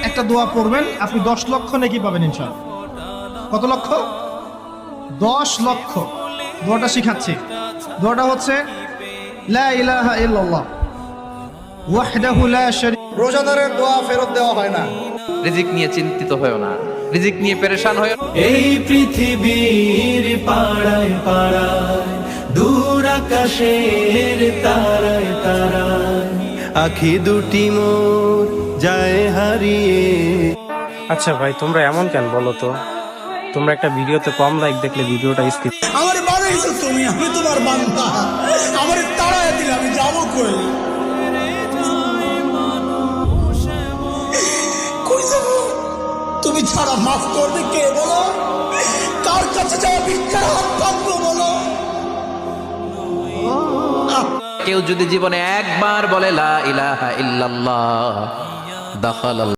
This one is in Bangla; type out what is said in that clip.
একটা দোয়া পড়বেন, আপনি 10 লক্ষ নেকি পাবেন ইনশাআল্লাহ। কত লক্ষ? 10 লক্ষ। দোয়াটা শিখাচ্ছি। দোয়াটা হচ্ছে লা ইলাহা ইল্লাল্লাহ ওয়াহদাহু লা শারীকা। রোজাদারের দোয়া ফেরত দেওয়া হয় না। রিজিক নিয়ে চিন্তিত হয়েও না, রিজিক নিয়ে পেরেশান হয়েও না। এই পৃথিবীর পাড়ায় পাড়ায়, দূর আকাশের তারায় তারায়, আখি দুটি মোর যায় হারিয়ে। আচ্ছা ভাই, তোমরা এমন কেন বলো তো? তোমরা একটা ভিডিওতে কম লাইক দেখলে ভিডিওটা স্কিপ। আমার বানাইছো তুমি, আমি তোমার বান্দা, আমার তাড়ায় দিলে আমি যাবো কই? কই যাবো? তুমি ছাড়া মাফ করবে কে বলো? কার কাছে যাওয়া ভিক্ষার হাত পাবো বলো? কেউ যদি জীবনে একবার বলে লা ইলাহা ইল্লাল্লাহ দাখালাল